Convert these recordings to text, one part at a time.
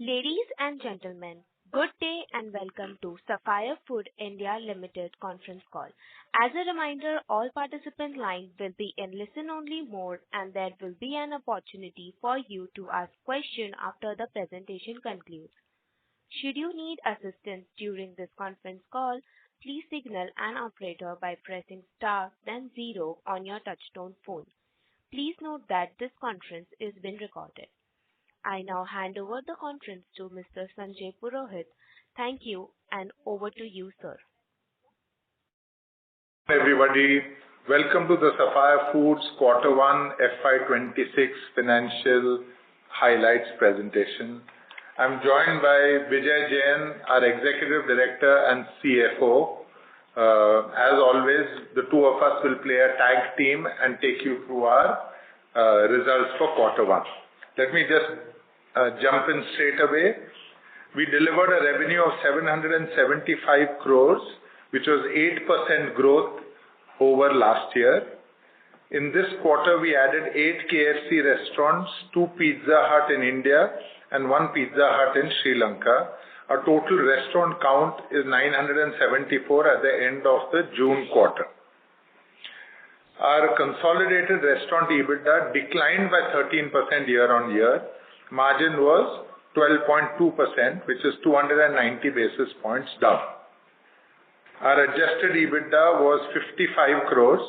Ladies and gentlemen, good day and welcome to Sapphire Food India Limited conference call. As a reminder, all participant lines will be in listen-only mode, and there will be an opportunity for you to ask questions after the presentation concludes. Should you need assistance during this conference call, please signal an operator by pressing star then zero on your touchtone phone. Please note that this conference is being recorded. I now hand over the conference to Mr. Sanjay Purohit. Thank you, and over to you, sir. Everybody, welcome to the Sapphire Foods Q1 FY26 financial highlights presentation. I'm joined by Vijay Jain, our Executive Director and CFO. As always, the two of us will play a tag team and take you through our results for Q1. Let me just jump in straight away. We delivered a revenue of 775 crores, which was 8% growth over last year. In this quarter, we added 8 KFC restaurants, 2 Pizza Hut in India, and 1 Pizza Hut in Sri Lanka. Our total restaurant count is 974 at the end of the June quarter. Our consolidated restaurant EBITDA declined by 13% year-on-year. Margin was 12.2%, which is 290 basis points down. Our adjusted EBITDA was 55 crores.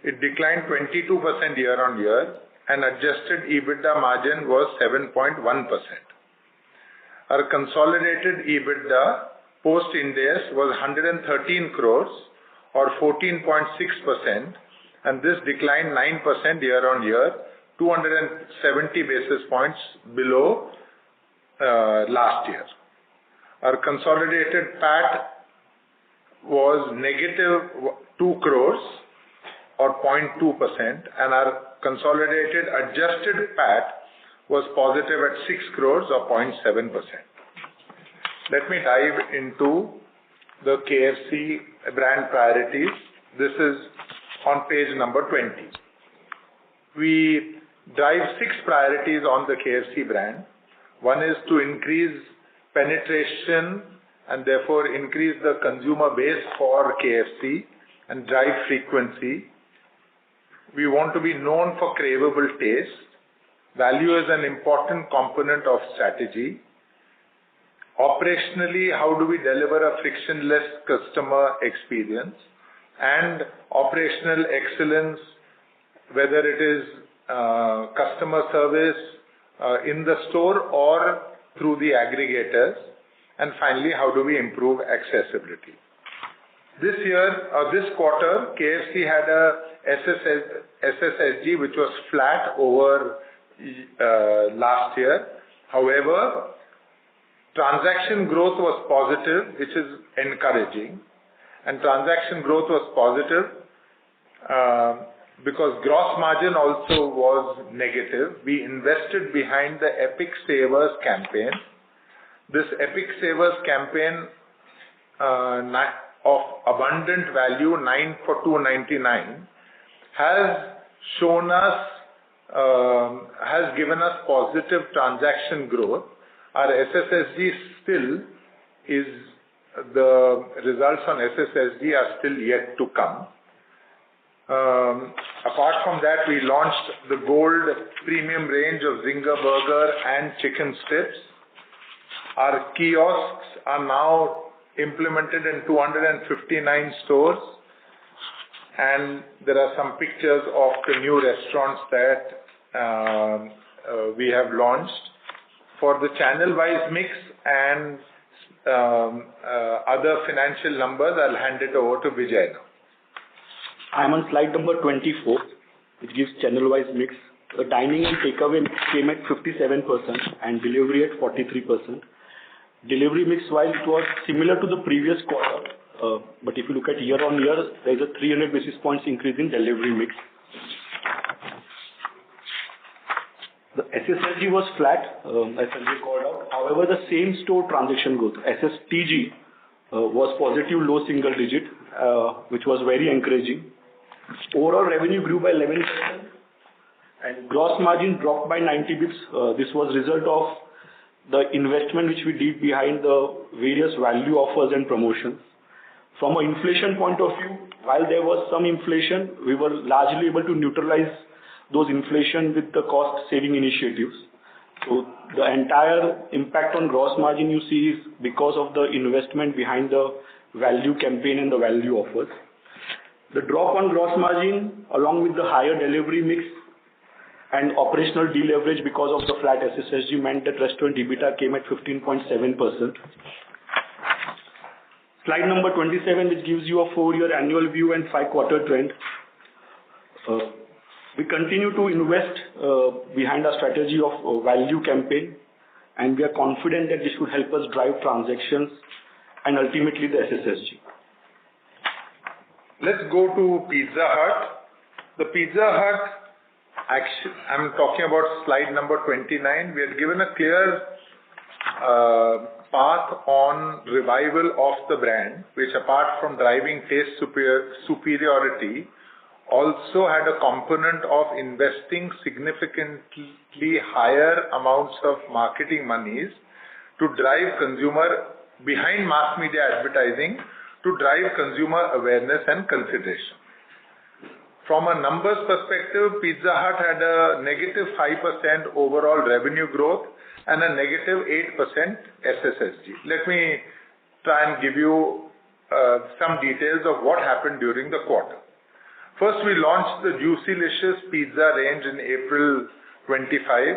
It declined 22% year-on-year, and adjusted EBITDA margin was 7.1%. Our consolidated EBITDA post-Ind AS was 113 crores or 14.6%, and this declined 9% year-on-year, 270 basis points below last year. Our consolidated PAT was negative 2 crores or 0.2%, and our consolidated adjusted PAT was positive at 6 crores or 0.7%. Let me dive into the KFC brand priorities. This is on page number 20. We drive 6 priorities on the KFC brand. One is to increase penetration and therefore increase the consumer base for KFC and drive frequency. We want to be known for craveable taste. Value is an important component of strategy. Operationally, how do we deliver a frictionless customer experience? And operational excellence, whether it is customer service in the store or through the aggregators. And finally, how do we improve accessibility? This quarter, KFC had a SSSG which was flat over last year. However, transaction growth was positive, which is encouraging. And transaction growth was positive because gross margin also was negative. We invested behind the Epic Savers campaign. This Epic Savers campaign of abundant value, 9 for 299, has given us positive transaction growth. Our SSSG still is, the results on SSSG are still yet to come. Apart from that, we launched the Gold premium range of Zinger Burger and chicken strips. Our kiosks are now implemented in 259 stores, and there are some pictures of the new restaurants that we have launched. For the channel-wise mix and other financial numbers, I'll hand it over to Vijay now. I'm on slide number 24, which gives channel-wise mix. The dining and takeaway came at 57% and delivery at 43%. Delivery mix, while it was similar to the previous quarter, but if you look at year-on-year, there is a 300 basis points increase in delivery mix. The SSSG was flat, as Sanjay called out. However, the same store transaction growth, SSTG, was positive low single digit, which was very encouraging. Overall revenue grew by 11%, and gross margin dropped by 90 bps. This was result of the investment which we did behind the various value offers and promotions. From an inflation point of view, while there was some inflation, we were largely able to neutralize those inflation with the cost saving initiatives. So the entire impact on gross margin you see is because of the investment behind the value campaign and the value offers. The drop on gross margin, along with the higher delivery mix and operational deleverage because of the flat SSSG, meant that restaurant EBITDA came at 15.7%. Slide number 27, which gives you a 4-year annual view and 5-quarter trend. We continue to invest behind our strategy of value campaign, and we are confident that this should help us drive transactions and ultimately the SSSG. Let's go to Pizza Hut. The Pizza Hut action, I'm talking about slide number 29. We had given a clear path on revival of the brand, which apart from driving taste superiority, also had a component of investing significantly higher amounts of marketing monies to drive consumer behind mass media advertising to drive consumer awareness and consideration. From a numbers perspective, Pizza Hut had a negative 5% overall revenue growth and a negative 8% SSSG. Let me try and give you some details of what happened during the quarter. First, we launched the Juicylicious pizza range in April 25.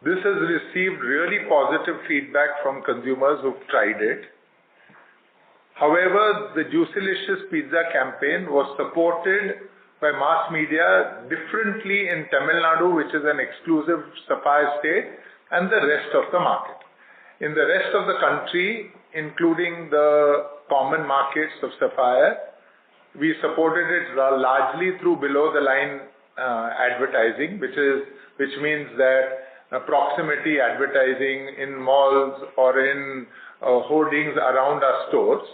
This has received really positive feedback from consumers who've tried it. However, the Juicylicious pizza campaign was supported by mass media differently in Tamil Nadu, which is an exclusive Sapphire state, and the rest of the market. In the rest of the country, including the common markets of Sapphire, we supported it largely through below-the-line advertising, which means that proximity advertising in malls or in hoardings around our stores.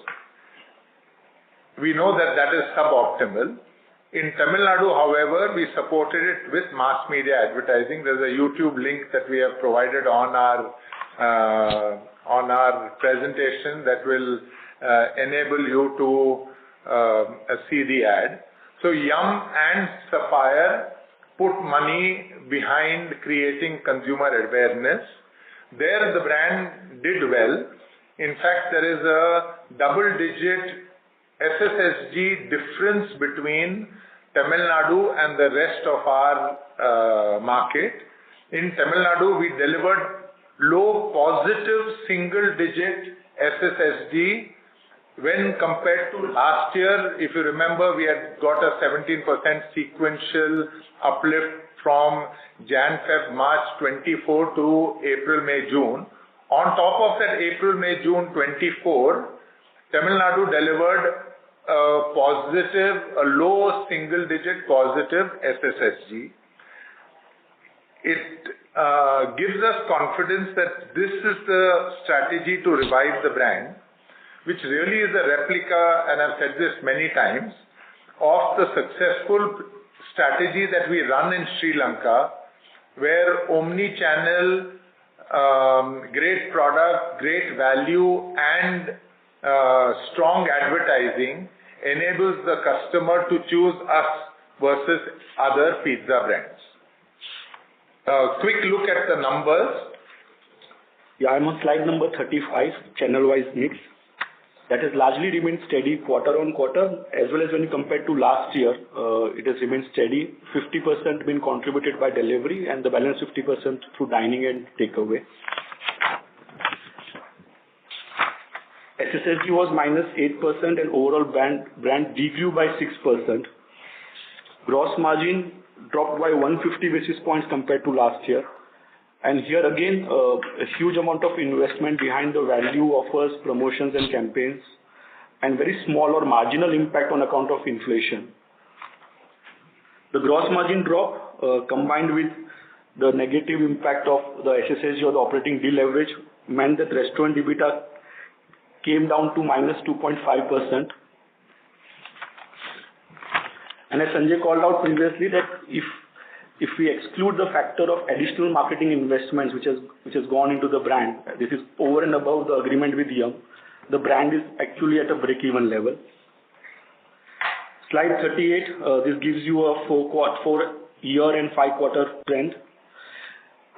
We know that that is suboptimal. In Tamil Nadu, however, we supported it with mass media advertising. There's a YouTube link that we have provided on our presentation that will enable you to see the ad. So Yum and Sapphire put money behind creating consumer awareness. There the brand did well. In fact, there is a double-digit SSSG difference between Tamil Nadu and the rest of our market. In Tamil Nadu, we delivered low positive single-digit SSSG when compared to last year. If you remember, we had got a 17% sequential uplift from Jan, Feb, March 24 to April, May, June. On top of that April, May, June 24, Tamil Nadu delivered a low single-digit positive SSSG. It gives us confidence that this is the strategy to revive the brand, which really is a replica, and I've said this many times, of the successful strategy that we run in Sri Lanka, where omni-channel, great product, great value, and strong advertising enables the customer to choose us versus other pizza brands. Quick look at the numbers. Yeah, I'm on slide number 35, channel-wise mix. That has largely remained steady quarter on quarter, as well as when you compare to last year, it has remained steady. 50% been contributed by delivery and the balance 50% through dining and takeaway. SSSG was -8% and overall brand degrew by 6%. Gross margin dropped by 150 basis points compared to last year. And here again, a huge amount of investment behind the value offers, promotions and campaigns, and very small or marginal impact on account of inflation. The gross margin drop combined with the negative impact of the SSSG or the operating deleverage meant that restaurant EBITDA came down to -2.5%. And as Sanjay called out previously, that if If we exclude the factor of additional marketing investments which has gone into the brand, this is over and above the agreement with Yum, the brand is actually at a break-even level. Slide 38, this gives you a 4-year and 5-quarter trend.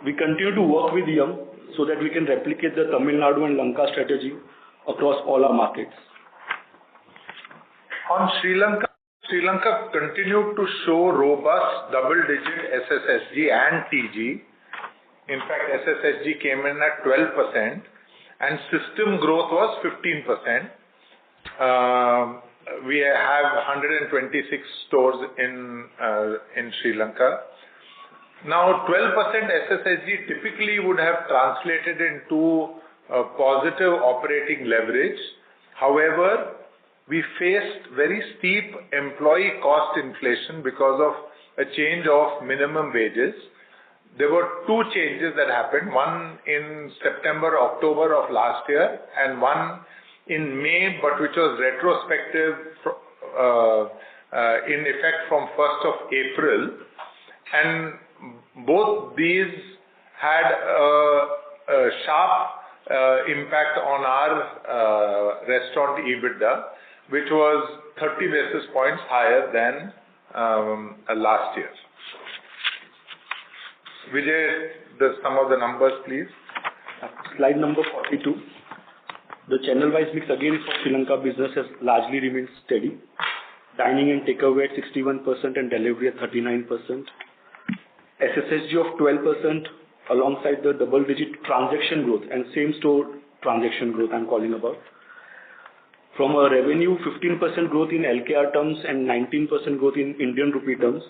We continue to work with Yum so that we can replicate the Tamil Nadu and Lanka strategy across all our markets. On Sri Lanka continued to show robust double-digit SSSG and TG. In fact, SSSG came in at 12% and system growth was 15%. We have 126 stores in Sri Lanka. Now, 12% SSSG typically would have translated into positive operating leverage. However, we faced very steep employee cost inflation because of a change of minimum wages. There were two changes that happened, one in September, October of last year and one in May, but which was retrospective in effect from 1st of April. And both these had a sharp impact on our restaurant EBITDA, which was 30 basis points higher than last year. Vijay, some of the numbers, please. Slide number 42. The channel-wise mix again for Sri Lanka business has largely remained steady. Dining and takeaway at 61% and delivery at 39%. SSSG of 12% alongside the double-digit transaction growth and same-store transaction growth I'm calling about. From a revenue, 15% growth in LKR terms and 19% growth in Indian rupee terms.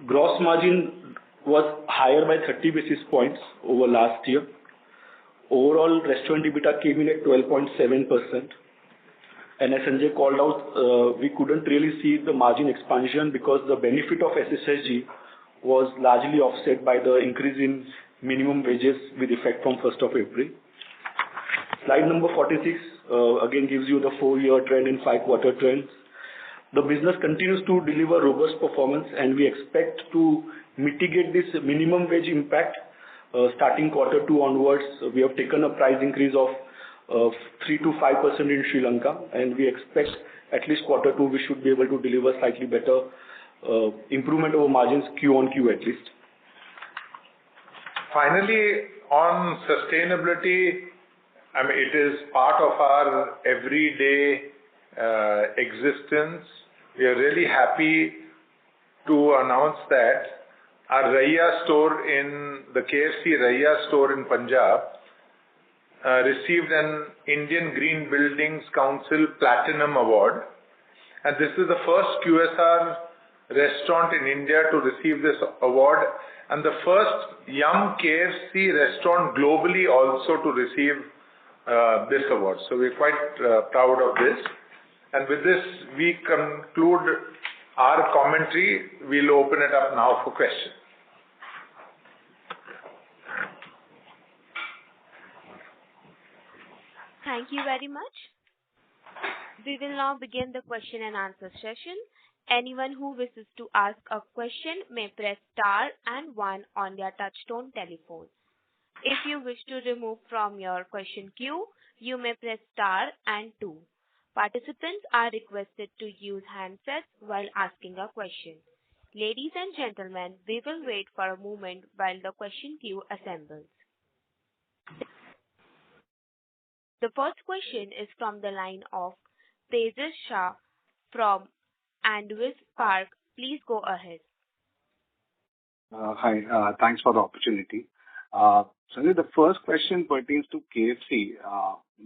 Gross margin was higher by 30 basis points over last year. Overall, restaurant EBITDA came in at 12.7%. And as Sanjay called out, we couldn't really see the margin expansion because the benefit of SSSG was largely offset by the increase in minimum wages with effect from 1st of April. Slide number 46 again gives you the 4-year trend and 5-quarter trends. The business continues to deliver robust performance and we expect to mitigate this minimum wage impact starting Q2 onwards. We have taken a price increase of 3 to 5% in Sri Lanka and we expect at least Q2 we should be able to deliver slightly better improvement over margins Q on Q at least. Finally, on sustainability, I mean, it is part of our everyday existence. We are really happy to announce that our Raiya store in the KFC Raiya store in Punjab received an Indian Green Buildings Council Platinum Award. And this is the first QSR restaurant in India to receive this award and the first Yum KFC restaurant globally also to receive this award. So we're quite proud of this. And with this, we conclude our commentary. We'll open it up now for questions. Thank you very much. We will now begin the question and answer session. Anyone who wishes to ask a question may press star and 1 on their touchtone telephone. If you wish to remove from your question queue, you may press star and 2. Participants are requested to use handsets while asking a question. Ladies and gentlemen, we will wait for a moment while the question queue assembles. The first question is from the line of Tejas Shah from Andrews Park. Please go ahead. Hi, thanks for the opportunity. Sanjay, the first question pertains to KFC.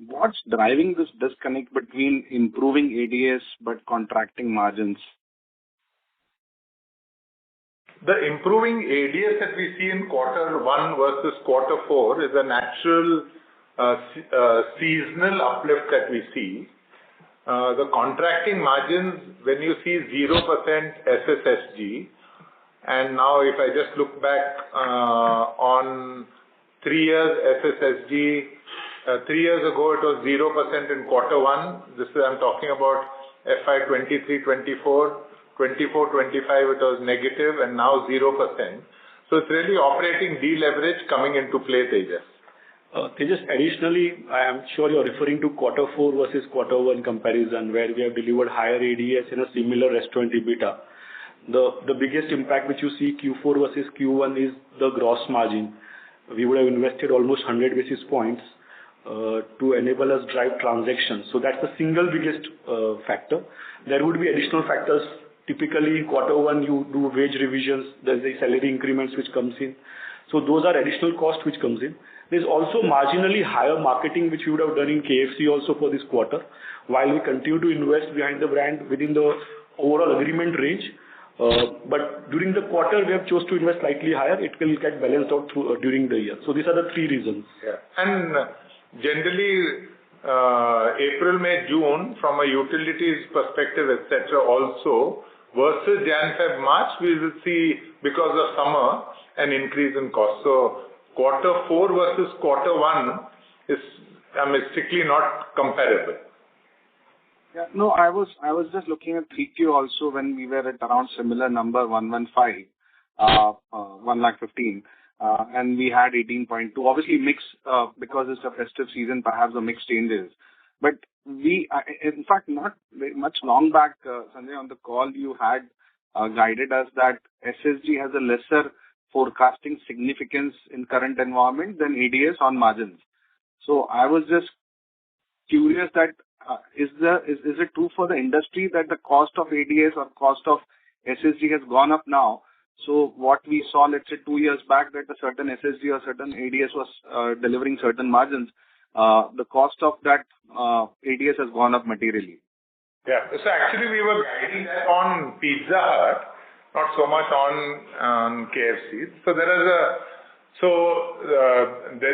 What's driving this disconnect between improving ADS but contracting margins? The improving ADS that we see in Q1 versus Q4 is a natural seasonal uplift that we see. The contracting margins, when you see 0% SSSG, and now if I just look back on 3 years SSSG, 3 years ago it was 0% in Q1. This is, I'm talking about FY23-24, 24-25 it was negative, and now 0%. So it's really operating deleverage coming into play, Tejas. Tejas, additionally, I am sure you're referring to quarter four versus quarter one comparison, where we have delivered higher ADS in a similar restaurant EBITDA. The biggest impact which you see Q4 versus Q1 is the gross margin. We would have invested almost 100 basis points to enable us drive transactions. So that's the single biggest factor. There would be additional factors. Typically, in quarter one, you do wage revisions. There's the salary increments which comes in. So those are additional costs which comes in. There's also marginally higher marketing which we would have done in KFC also for this quarter, while we continue to invest behind the brand within the overall agreement range. But during the quarter, we have chose to invest slightly higher. It will get balanced out through during the year. So these are the three reasons. Yeah. And generally, April, May, June, from a utilities perspective, etc., also versus Jan, Feb, March, we will see, because of summer, an increase in cost. So quarter four versus quarter one is strictly not comparable. Yeah, no, I was just looking at 3Q also when we were at around similar number 115, 115, and we had 18.2. Obviously, mix because it's a festive season, perhaps the mix changes. But we, in fact, not very much long back, Sanjay, on the call, you had guided us that SSG has a lesser forecasting significance in current environment than ADS on margins. So I was just curious that is it true for the industry that the cost of ADS or cost of SSG has gone up now? So what we saw, let's say 2 years back, that a certain SSG or certain ADS was delivering certain margins, the cost of that ADS has gone up materially. Yeah. So actually, we were guiding that on Pizza Hut, not so much on KFC. So there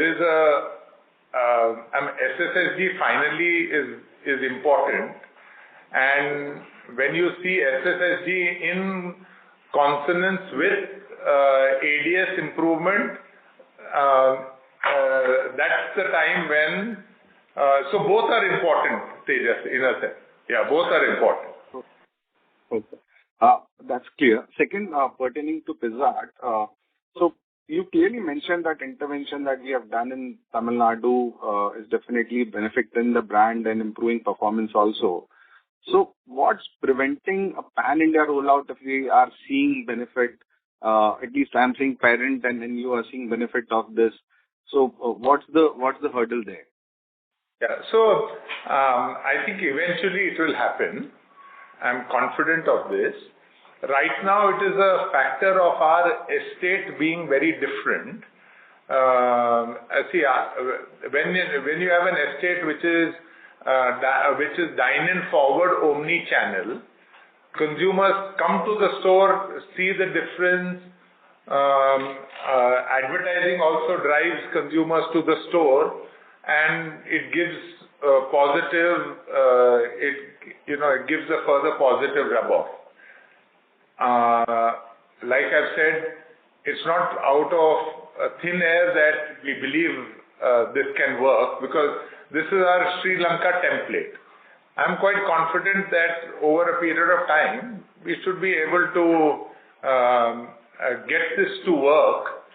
is SSSG finally is important, and when you see SSSG in consonance with ADS improvement, that's the time when. So both are important, Tejas, in a sense. Yeah, both are important. Okay. That's clear. Second, pertaining to Pizza Hut, so you clearly mentioned that intervention that we have done in Tamil Nadu is definitely benefiting the brand and improving performance also. So what's preventing a pan-India rollout if we are seeing benefit? At least I'm seeing parent and then you are seeing benefit of this. So what's the hurdle there? Yeah. So I think eventually it will happen. I'm confident of this. Right now, it is a factor of our estate being very different. See, when you have an estate which is dine-in forward omni-channel, consumers come to the store, see the difference. Advertising also drives consumers to the store, and it gives positive. It gives a further positive rub-off. Like I've said, it's not out of thin air that we believe this can work, because this is our Sri Lanka template. I'm quite confident that over a period of time, we should be able to get this to work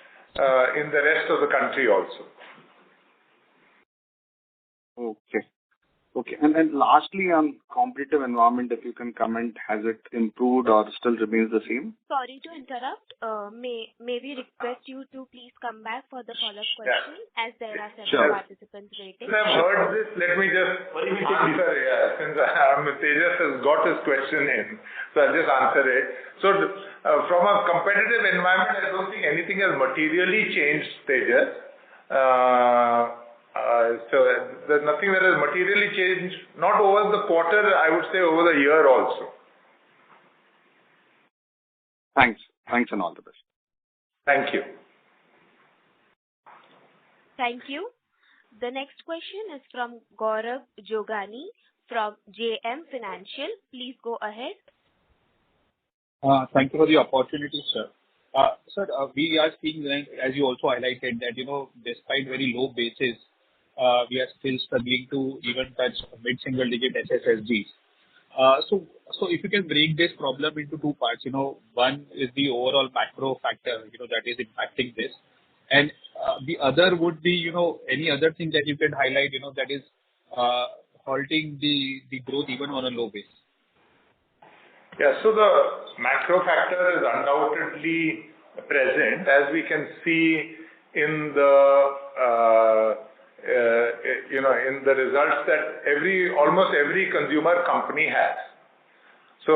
in the rest of the country also. Okay. And lastly, on competitive environment, if you can comment, has it improved or still remains the same? Sorry to interrupt. May we request you to please come back for the follow-up question, as there are several participants waiting. Since I've heard this, let me just answer. Yeah, since Tejas has got his question in, so I'll just answer it. So from a competitive environment, I don't think anything has materially changed, Tejas. So there's nothing that has materially changed, not over the quarter, I would say over the year also. Thanks and all the best. Thank you. Thank you. The next question is from Gaurav Jogani from JM Financial. Please go ahead. Thank you for the opportunity, sir. Sir, we are seeing, as you also highlighted, that despite very low bases, we are still struggling to even touch mid-single digit SSSGs. So if you can break this problem into two parts, one is the overall macro factor, that is impacting this. And the other would be, any other thing that you can highlight, that is halting the growth even on a low base. Yeah. So the macro factor is undoubtedly present, as we can see in the in the results that almost every consumer company has. So,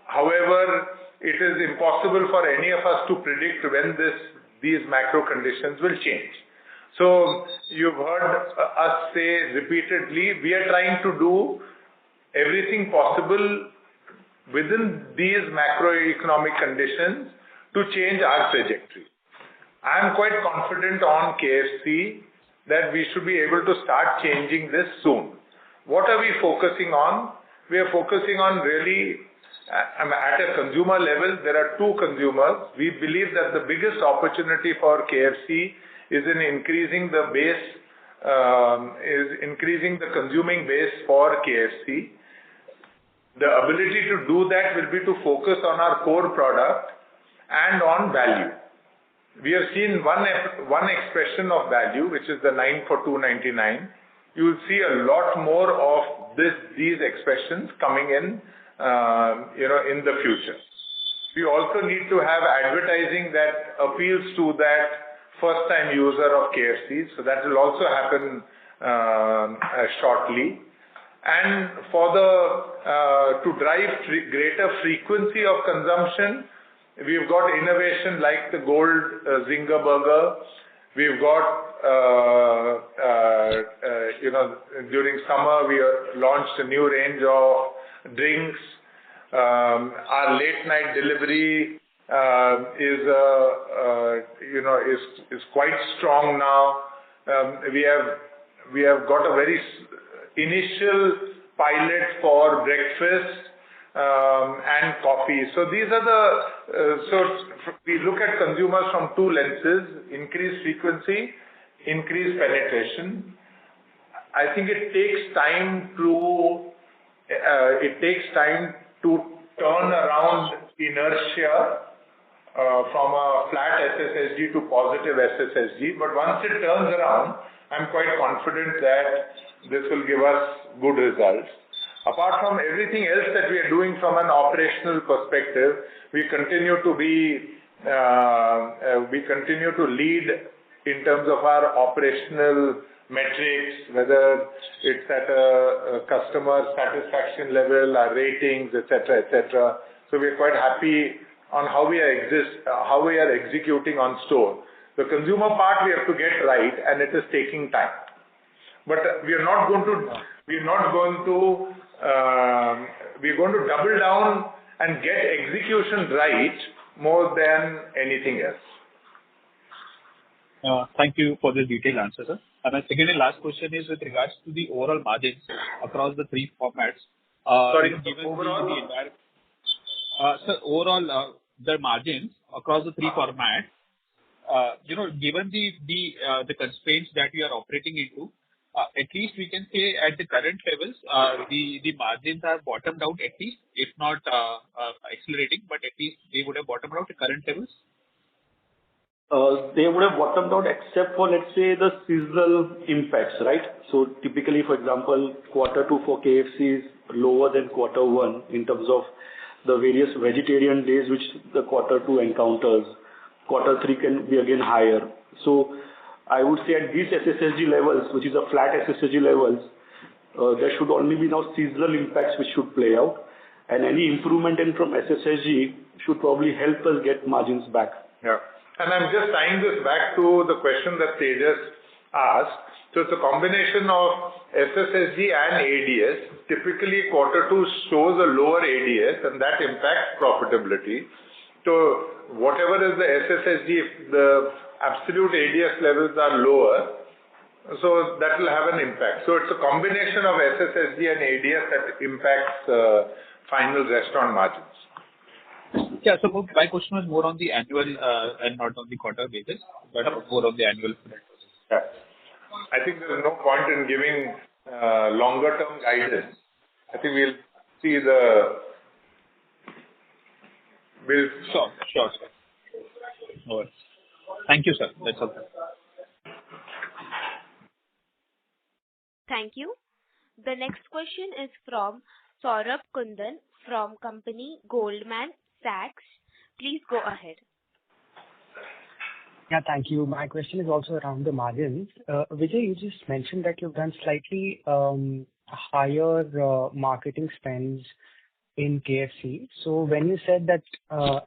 however, it is impossible for any of us to predict when these macro conditions will change. So, you've heard us say repeatedly, we are trying to do everything possible within these macroeconomic conditions to change our trajectory. I am quite confident on KFC that we should be able to start changing this soon. What are we focusing on? We are focusing on really, at a consumer level, there are two consumers. We believe that the biggest opportunity for KFC is in increasing the consuming base for KFC. The ability to do that will be to focus on our core product and on value. We have seen one expression of value, which is the 9 for 299. You will see a lot more of these expressions coming in the future. We also need to have advertising that appeals to that first-time user of KFC, so that will also happen shortly. And to drive greater frequency of consumption, we've got innovation like the Gold Zinger Burger. We've got, during summer we launched a new range of drinks. Our late night delivery is quite strong now. We have got a very initial pilot for breakfast and coffee. So these are we look at consumers from two lenses: increased frequency, increased penetration. I think it takes time to turn around inertia from a flat SSSG to positive SSSG. But once it turns around, I'm quite confident that this will give us good results. Apart from everything else that we are doing from an operational perspective, we continue to lead in terms of our operational metrics, whether it's at a customer satisfaction level, our ratings, etc., etc. So we are quite happy on how we are executing on store. The consumer part we have to get right, and it is taking time. But we're going to double down and get execution right more than anything else. Thank you for the detailed answer, sir. And my second and last question is with regards to the overall margins across the three formats. Overall, the margins across the three formats, given the constraints that we are operating into, at least we can say at the current levels, the margins are bottomed out at least, if not accelerating, but at least they would have bottomed out at current levels. They would have bottomed out except for, let's say, the seasonal impacts, right? So typically, for example, Q2 for KFC is lower than Q1 in terms of the various vegetarian days which the Q2 encounters. Q3 can be again higher. So I would say at these SSSG levels, which is a flat SSSG levels, there should only be now seasonal impacts which should play out. And any improvement from SSSG should probably help us get margins back. Yeah. And I'm just tying this back to the question that Tejas asked. So it's a combination of SSSG and ADS. Typically, Q2 shows a lower ADS, and that impacts profitability. So whatever is the SSSG, if the absolute ADS levels are lower, so that will have an impact. So it's a combination of SSSG and ADS that impacts final restaurant margins. Yeah, so my question was more on the annual and not on the quarter basis, but more on the annual. Yeah. I think there is no point in giving longer term guidance. I think we'll see the bill. Sure. No worries. Thank you, sir. That's all. Thank you. The next question is from Saurabh Kundan from company Goldman Sachs. Please go ahead. Yeah, thank you. My question is also around the margins. Vijay, you just mentioned that you've done slightly higher marketing spends in KFC. So when you said that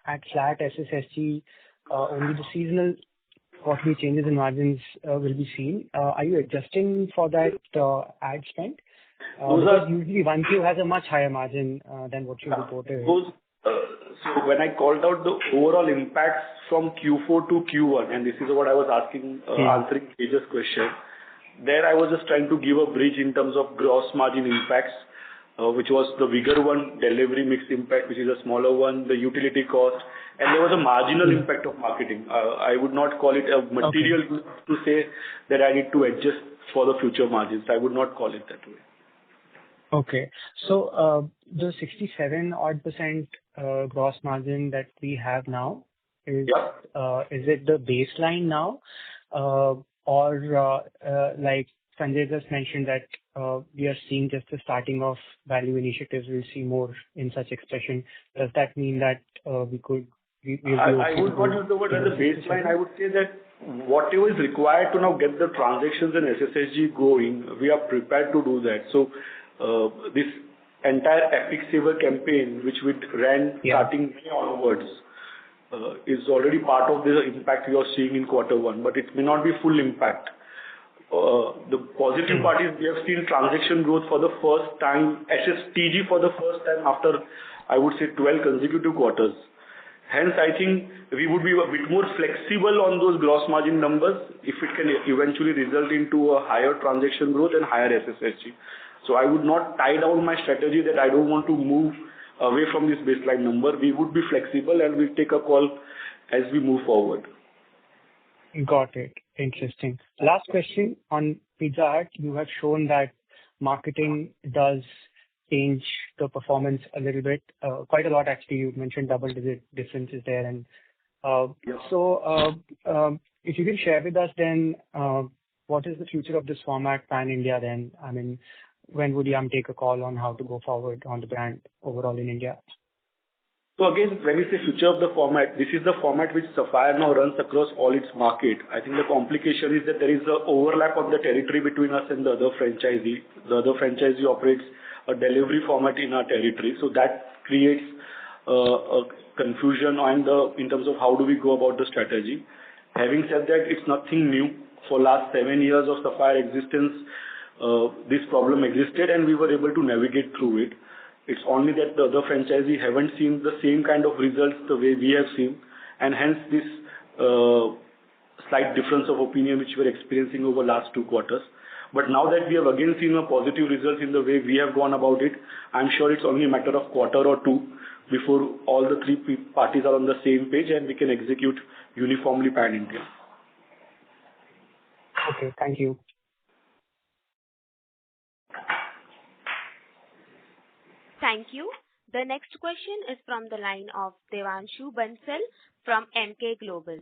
at flat SSSG, only the seasonal quarterly changes in margins will be seen, are you adjusting for that ad spend? Because usually 1Q has a much higher margin than what you reported. So when I called out the overall impacts from Q4 to Q1, and this is what I was asking, answering Tejas' question, there I was just trying to give a bridge in terms of gross margin impacts, which was the bigger one, delivery mix impact, which is a smaller one, the utility cost, and there was a marginal impact of marketing. I would not call it a material to say that I need to adjust for the future margins. I would not call it that way. Okay. So the 67 odd percent gross margin that we have now, is it the baseline now? Or like Sanjay just mentioned that we are seeing just the starting of value initiatives, we'll see more in such expression. Does that mean that we'll be okay? I would not use the word as a baseline. I would say that whatever is required to now get the transactions and SSSG going, we are prepared to do that. So this entire Epic Saver campaign, which we ran starting May onwards, is already part of the impact we are seeing in Q1, but it may not be full impact. The positive part is we have seen transaction growth for the first time, SSTG for the first time after, I would say, 12 consecutive quarters. Hence, I think we would be a bit more flexible on those gross margin numbers if it can eventually result into a higher transaction growth and higher SSSG. So I would not tie down my strategy that I don't want to move away from this baseline number. We would be flexible and we'll take a call as we move forward. Got it. Interesting. Last question on Pizza Hut. You have shown that marketing does change the performance a little bit, quite a lot actually. You mentioned double-digit differences there. And so if you can share with us then, what is the future of this format pan-India then? I mean, when would Yum take a call on how to go forward on the brand overall in India? So again, when we say future of the format, this is the format which Sapphire now runs across all its market. I think the complication is that there is an overlap of the territory between us and the other franchisee. The other franchisee operates a delivery format in our territory. So that creates a confusion in terms of how do we go about the strategy. Having said that, it's nothing new. For last 7 years of Sapphire existence, this problem existed and we were able to navigate through it. It's only that the other franchisee haven't seen the same kind of results the way we have seen, and hence this slight difference of opinion which we're experiencing over last 2 quarters. But now that we have again seen a positive result in the way we have gone about it, I'm sure it's only a matter of quarter or 2 before all the 3 parties are on the same page and we can execute uniformly pan-India. Okay, thank you. Thank you. The next question is from the line of Devanshu Bansal from Emkay Global.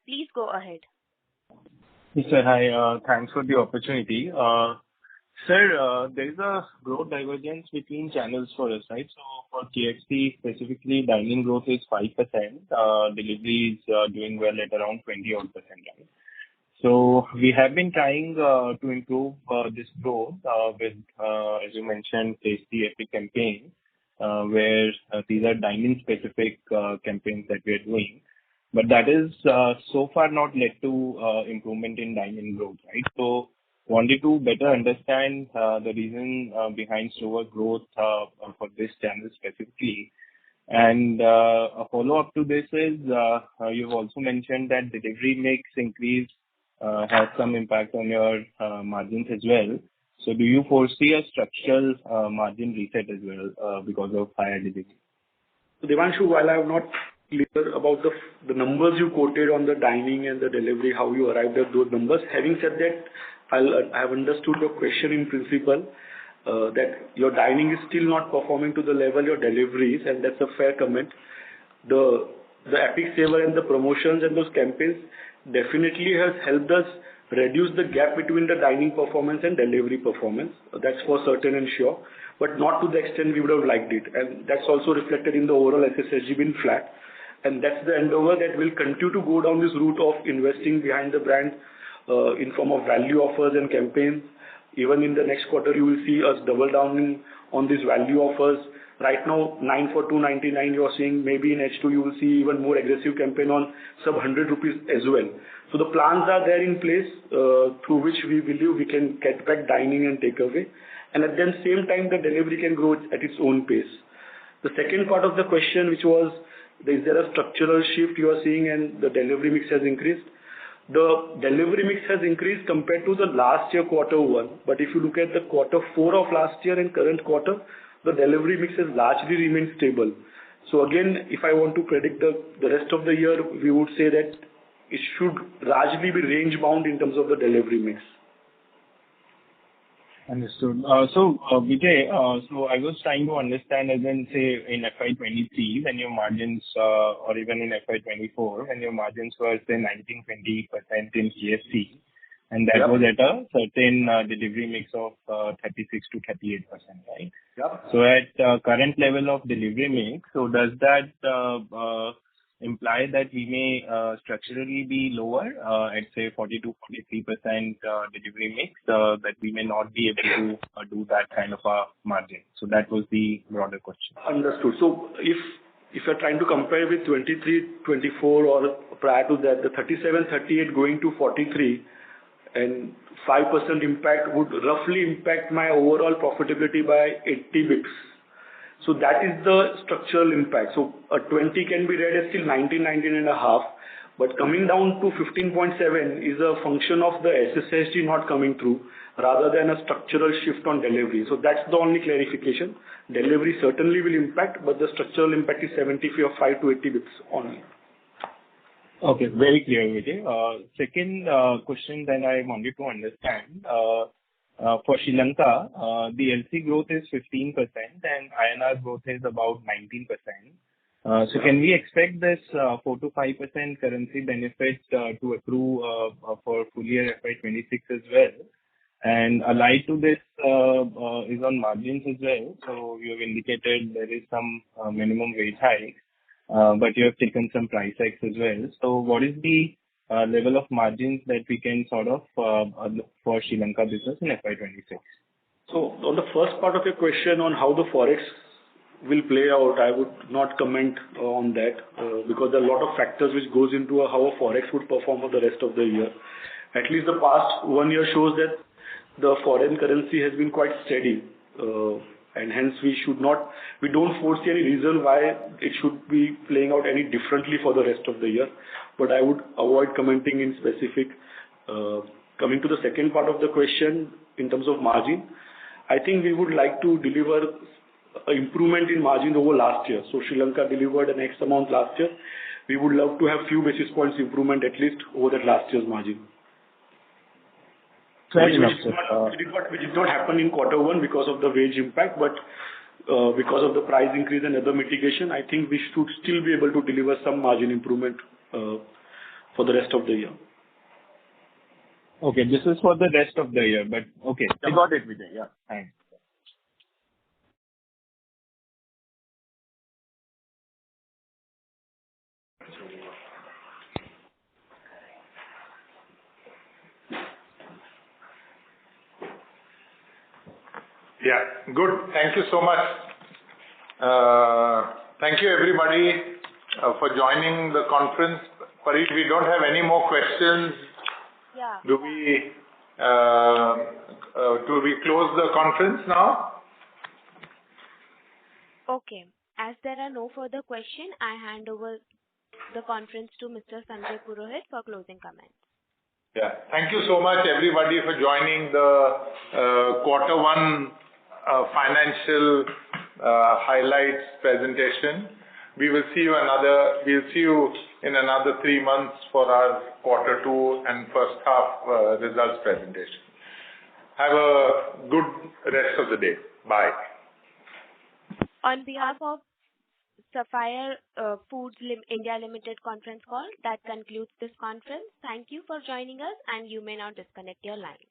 Please go ahead. Yes, sir. Hi. Thanks for the opportunity. Sir, there is a growth divergence between channels for us, right? So for KFC specifically, dining growth is 5%. Delivery is doing well at around 20-odd %, right? So we have been trying to improve this growth with, as you mentioned, Tasty Epic campaign, where these are dining specific campaigns that we are doing. But that is so far not led to improvement in dining growth, right? So wanted to better understand the reason behind slower growth for this channel specifically. And a follow-up to this is you've also mentioned that delivery mix increase has some impact on your margins as well. So do you foresee a structural margin reset as well because of higher delivery? So Devanshu, while I am not clear about the numbers you quoted on the dining and the delivery, how you arrived at those numbers, having said that, I have understood your question in principle. that your dining is still not performing to the level your delivery is, and that's a fair comment. The Epic Saver and the promotions and those campaigns definitely has helped us reduce the gap between the dining performance and delivery performance. That's for certain and sure, but not to the extent we would have liked it. And that's also reflected in the overall SSSG being flat. And that's the endeavor that will continue to go down this route of investing behind the brand in form of value offers and campaigns. Even in the next quarter, you will see us double down on these value offers. Right now, 9 for 299 you are seeing. Maybe in H2 you will see even more aggressive campaign on sub 100 rupees as well. So the plans are there in place through which we believe we can get back dining and takeaway. And at the same time, the delivery can grow at its own pace. The second part of the question, which was, is there a structural shift you are seeing and the delivery mix has increased? The delivery mix has increased compared to the last year quarter one. But if you look at the quarter four of last year and current quarter, the delivery mix has largely remained stable. So again, if I want to predict the rest of the year, we would say that it should largely be range bound in terms of the delivery mix. Understood. Vijay, so I was trying to understand, as in, say, in FY23, when your margins, or even in FY24, when your margins were, say, 19-20% in KFC, and that was at a certain delivery mix of 36 to 38%, right? Yep. So at current level of delivery mix, so does that imply that we may structurally be lower at, say, 40 to 43% delivery mix, that we may not be able to do that kind of a margin? So that was the broader question. Understood. So if you're trying to compare with 23, 24 or prior to that, the 37, 38 going to 43 and 5% impact would roughly impact my overall profitability by 80 bips. So that is the structural impact. So a 20 can be read as still 19, 19 and a half, but coming down to 15.7 is a function of the SSSG not coming through rather than a structural shift on delivery. So that's the only clarification. Delivery certainly will impact, but the structural impact is 75 to 80 bips only. Okay, very clear, Vijay. Second question that I wanted to understand, for Sri Lanka, the LC growth is 15% and INR growth is about 19%. So can we expect this 4 to 5% currency benefit to accrue for full year FY26 as well? And allied to this is on margins as well. So you have indicated there is some minimum wage hike, but you have taken some price hikes as well. So what is the level of margins that we can sort of look for Sri Lanka business in FY26? So on the first part of your question on how the forex will play out, I would not comment on that because there are a lot of factors which goes into how a forex would perform for the rest of the year. At least the past 1 year shows that the foreign currency has been quite steady, and hence we don't foresee any reason why it should be playing out any differently for the rest of the year. But I would avoid commenting in specific. Coming to the second part of the question in terms of margin, I think we would like to deliver an improvement in margin over last year. So Sri Lanka delivered an X amount last year. We would love to have few basis points improvement at least over that last year's margin. Which did not happen in quarter one because of the wage impact, but because of the price increase and other mitigation, I think we should still be able to deliver some margin improvement for the rest of the year. Okay, this is for the rest of the year, but okay, I got it, Vijay. Yeah, thanks. Yeah, good. Thank you so much. Thank you everybody for joining the conference. Parit, we don't have any more questions. Yeah. Do we close the conference now? Okay. As there are no further questions, I hand over the conference to Mr. Sanjay Purohit for closing comments. Yeah. Thank you so much everybody for joining the quarter one financial highlights presentation. We'll see you in another 3 months for our quarter two and first half results presentation. Have a good rest of the day. Bye. On behalf of Sapphire Foods India Limited conference call, that concludes this conference. Thank you for joining us, and you may now disconnect your line.